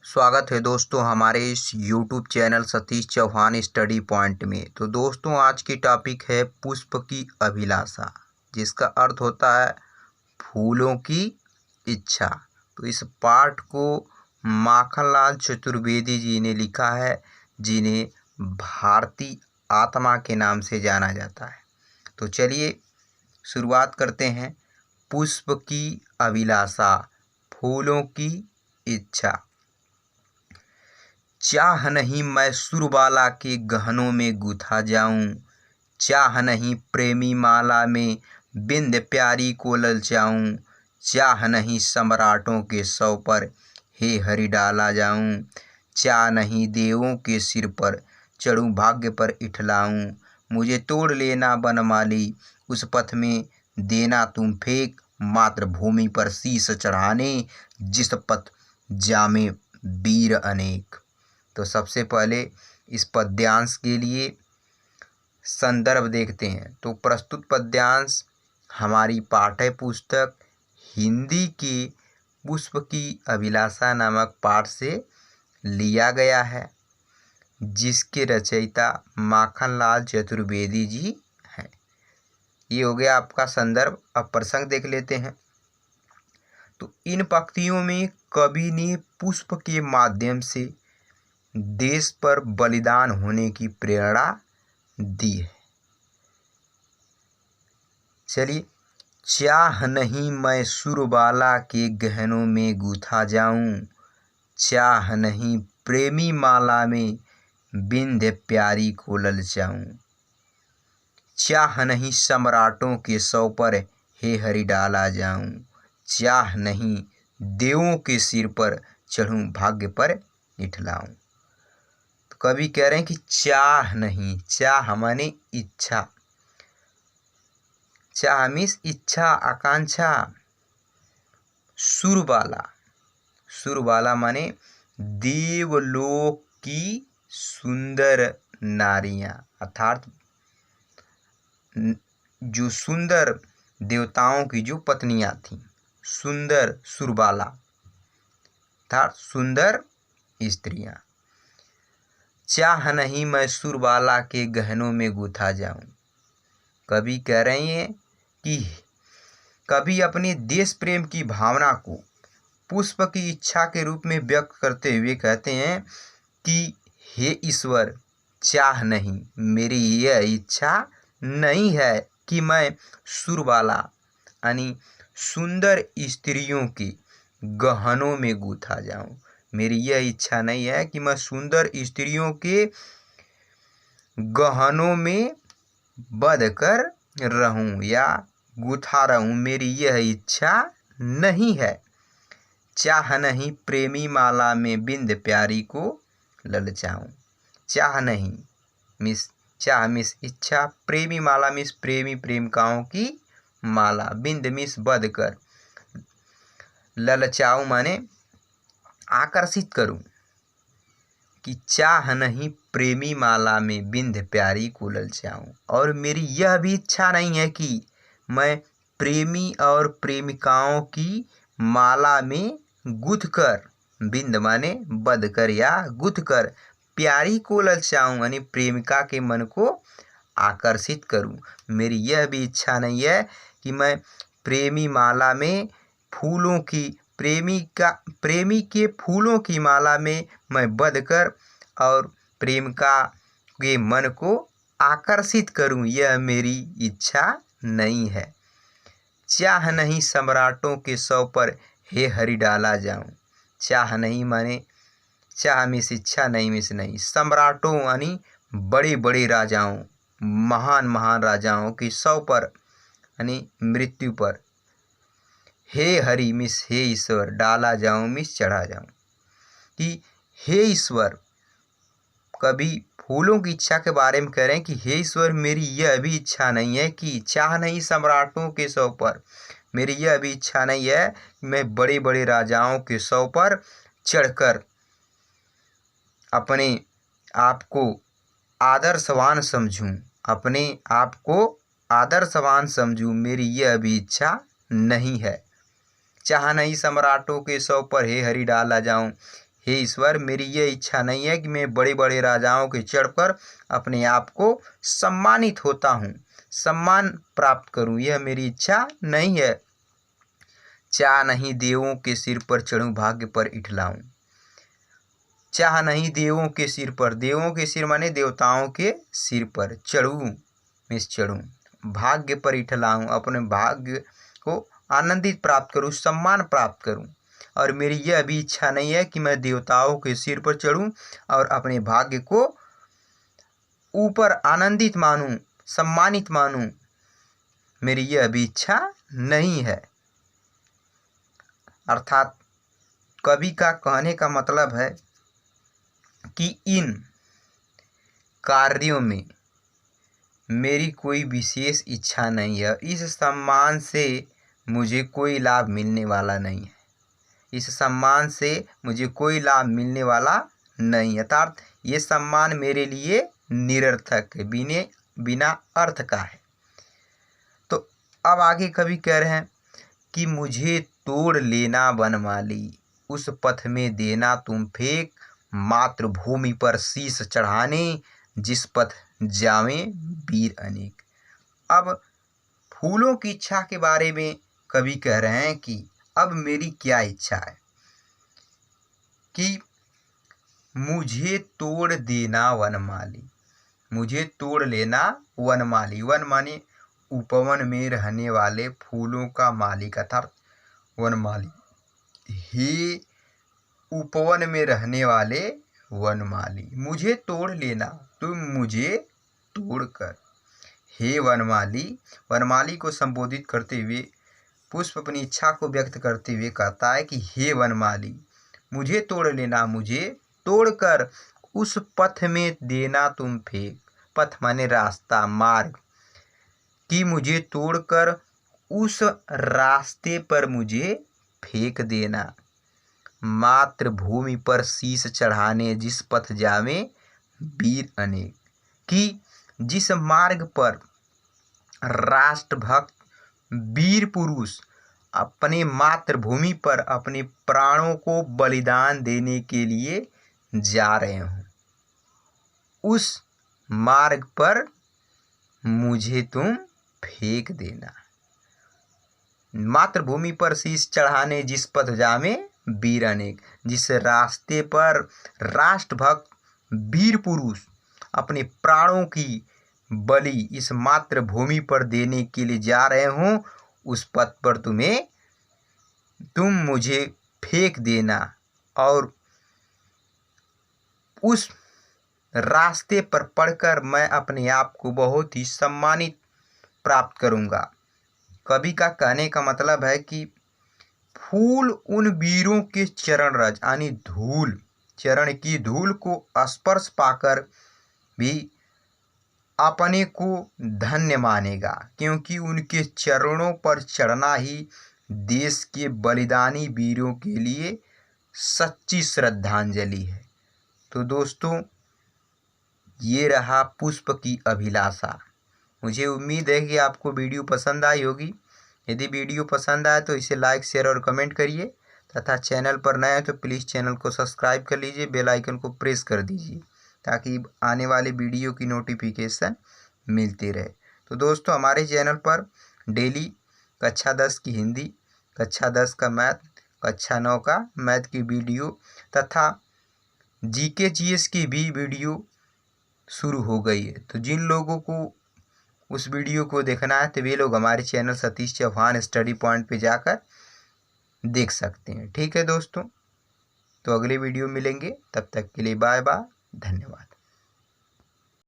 स्वागत है दोस्तों हमारे इस YouTube channel Satish Chauhan study point में। तो दोस्तों आज की टॉपिक है पुष्प की अभिलाषा, जिसका अर्थ होता है फूलों की इच्छा। तो इस पाठ को माखनलाल चतुर्वेदी जी ने लिखा है, जिन्हें भारतीय आत्मा के नाम से जाना जाता है। तो चलिए शुरुआत करते हैं। पुष्प की अभिलाषा, फूलों की इच्छा। चाह नहीं मैं सुरबाला के गहनों में गुथा जाऊं, चाह नहीं प्रेमी माला में बिंद प्यारी को ललचाऊं, चाह नहीं सम्राटों के सौ पर हे हरि डाला जाऊं, चाह नहीं देवों के सिर पर चढ़ूं भाग्य पर इठलाऊं, मुझे तोड़ लेना बनमाली उस पथ में देना तुम फेंक, मात्र भूमि पर शीश चढ़ाने जिस पथ जामे वीर अनेक। तो सबसे पहले इस पद्यांश के लिए संदर्भ देखते हैं। तो प्रस्तुत पद्यांश हमारी पाठ्य पुस्तक हिंदी के पुष्प की अभिलाषा नामक पाठ से लिया गया है, जिसके रचयिता माखनलाल चतुर्वेदी जी हैं। ये हो गया आपका संदर्भ। अब प्रसंग देख लेते हैं। तो इन पंक्तियों में कवि ने पुष्प के माध्यम से देश पर बलिदान होने की प्रेरणा दी है। चलिए। चाह नहीं मैं सुरबाला के गहनों में गुथा जाऊं, चाह नहीं प्रेमी माला में बिंद प्यारी को ललचाऊं, चाह नहीं सम्राटों के सौ पर हे हरि डाला जाऊं, चाह नहीं देवों के सिर पर चढ़ूं भाग्य पर इठलाऊं। कवि कह रहे हैं कि चाह नहीं, चाह माने इच्छा, चाह मीन्स इच्छा, आकांक्षा। सुरबाला, सुरबाला माने देवलोक की सुंदर नारियां, अर्थात जो सुंदर देवताओं की जो पत्नियां थीं, सुंदर सुरबाला अर्थात सुंदर स्त्रियां। चाह नहीं मैं सुरबाला के गहनों में गुथा जाऊं। कवि कह रहे हैं कि कवि अपने देश प्रेम की भावना को पुष्प की इच्छा के रूप में व्यक्त करते हुए कहते हैं कि हे ईश्वर, चाह नहीं, मेरी यह इच्छा नहीं है कि मैं सुरबाला यानी सुंदर स्त्रियों के गहनों में गुथा जाऊं। मेरी यह इच्छा नहीं है कि मैं सुंदर स्त्रियों के गहनों में बंध कर रहूं या गुथा रहूं, मेरी यह इच्छा नहीं है। चाह नहीं प्रेमी माला में बिंद प्यारी को ललचाऊं। चाह नहीं मिस, चाह मिस इच्छा, प्रेमी माला मिस प्रेमी प्रेमिकाओं की माला, बिंद मिस बंध कर, ललचाऊं माने आकर्षित करूं। कि चाह नहीं प्रेमी माला में बिंद प्यारी को ललचाऊं, और मेरी यह भी इच्छा नहीं है कि मैं प्रेमी और प्रेमिकाओं की माला में गुथ कर, बिंद माने बंध कर या गुथ कर, प्यारी को ललचाऊं यानी प्रेमिका के मन को आकर्षित करूं। मेरी यह भी इच्छा नहीं है कि मैं प्रेमी माला में फूलों की, प्रेमी के फूलों की माला में मैं बंध कर और प्रेमिका के मन को आकर्षित करूं, यह मेरी इच्छा नहीं है। चाह नहीं सम्राटों के सौ पर हे हरि डाला जाऊं। चाह नहीं माने, चाह मिस इच्छा, नहीं मिस नहीं, सम्राटों यानी बड़े बड़े राजाओं, महान महान राजाओं की सौ पर यानी मृत्यु पर, हे हरि मिस हे ईश्वर, डाला जाऊं मिस चढ़ा जाऊं। कि हे ईश्वर, कभी फूलों की इच्छा के बारे में कह रहे हैं कि हे ईश्वर, मेरी यह भी इच्छा नहीं है कि चाह नहीं सम्राटों के सौ पर, मेरी यह भी इच्छा नहीं है कि मैं बड़े बड़े राजाओं के सौ पर चढ़कर अपने आप को आदर्शवान समझूं, अपने आप को आदर्शवान समझूं, मेरी यह भी इच्छा नहीं है। चाह नहीं सम्राटों के सौ पर हे हरि डाला जाऊं, हे ईश्वर, मेरी ये इच्छा नहीं है कि मैं बड़े बड़े राजाओं के चढ़कर अपने आप को सम्मानित होता हूँ, सम्मान प्राप्त करूँ, यह मेरी इच्छा नहीं है। चाह नहीं देवों के सिर पर चढ़ूँ, भाग्य पर इठलाऊँ। चाह नहीं देवों के सिर पर, देवों के सिर माने देवताओं के सिर पर चढ़ूँ, मैं चढ़ूँ, भाग्य पर इठलाऊँ, अपने भाग्य को आनंदित प्राप्त करूँ, सम्मान प्राप्त करूँ। और मेरी यह भी इच्छा नहीं है कि मैं देवताओं के सिर पर चढ़ूँ और अपने भाग्य को ऊपर आनंदित मानूँ, सम्मानित मानूँ, मेरी यह भी इच्छा नहीं है। अर्थात कवि का कहने का मतलब है कि इन कार्यों में मेरी कोई विशेष इच्छा नहीं है, इस सम्मान से मुझे कोई लाभ मिलने वाला नहीं है, इस सम्मान से मुझे कोई लाभ मिलने वाला नहीं है, अर्थात ये सम्मान मेरे लिए निरर्थक है, बिना अर्थ का है। तो अब आगे कवि कह रहे हैं कि मुझे तोड़ लेना वनमाली, उस पथ में देना तुम फेंक, मातृभूमि पर शीश चढ़ाने, जिस पथ जावें वीर अनेक। अब फूलों की इच्छा के बारे में कवि कह रहे हैं कि अब मेरी क्या इच्छा है कि मुझे तोड़ देना वनमाली, मुझे तोड़ लेना वनमाली। वन माने उपवन में रहने वाले फूलों का मालिक अर्थात वनमाली। हे उपवन में रहने वाले वनमाली, मुझे तोड़ लेना, तुम मुझे तोड़कर। हे वनमाली, वनमाली को संबोधित करते हुए पुष्प अपनी इच्छा को व्यक्त करते हुए कहता है कि हे वनमाली, मुझे तोड़ लेना, मुझे तोड़कर उस पथ में देना तुम फेंक। पथ माने रास्ता, मार्ग, कि मुझे तोड़कर उस रास्ते पर मुझे फेंक देना। मातृभूमि पर शीश चढ़ाने, जिस पथ जावे वीर अनेक, कि जिस मार्ग पर राष्ट्रभक्त वीर पुरुष अपने मातृभूमि पर अपने प्राणों को बलिदान देने के लिए जा रहे हों, उस मार्ग पर मुझे तुम फेंक देना। मातृभूमि पर शीश चढ़ाने, जिस पथ जामे वीर अनेक, जिस रास्ते पर राष्ट्रभक्त वीर पुरुष अपने प्राणों की बलि इस मातृभूमि पर देने के लिए जा रहे हों, उस पथ पर तुम मुझे फेंक देना और उस रास्ते पर पढ़कर मैं अपने आप को बहुत ही सम्मानित प्राप्त करूंगा। कवि का कहने का मतलब है कि फूल उन वीरों के चरण रज यानी धूल, चरण की धूल को स्पर्श पाकर भी अपने को धन्य मानेगा, क्योंकि उनके चरणों पर चढ़ना ही देश के बलिदानी वीरों के लिए सच्ची श्रद्धांजलि है। तो दोस्तों, ये रहा पुष्प की अभिलाषा। मुझे उम्मीद है कि आपको वीडियो पसंद आई होगी। यदि वीडियो पसंद आए तो इसे लाइक, शेयर और कमेंट करिए तथा चैनल पर नए हैं तो प्लीज़ चैनल को सब्सक्राइब कर लीजिए, बेल आइकन को प्रेस कर दीजिए ताकि आने वाली वीडियो की नोटिफिकेशन मिलती रहे। तो दोस्तों, हमारे चैनल पर डेली कक्षा 10 की हिंदी, कक्षा 10 का मैथ, कक्षा 9 का मैथ की वीडियो तथा जीके जीएस की भी वीडियो शुरू हो गई है। तो जिन लोगों को उस वीडियो को देखना है तो वे लोग हमारे channel Satish Chauhan study point पे जाकर देख सकते हैं। ठीक है दोस्तों, तो अगले वीडियो मिलेंगे, तब तक के लिए बाय बाय, धन्यवाद।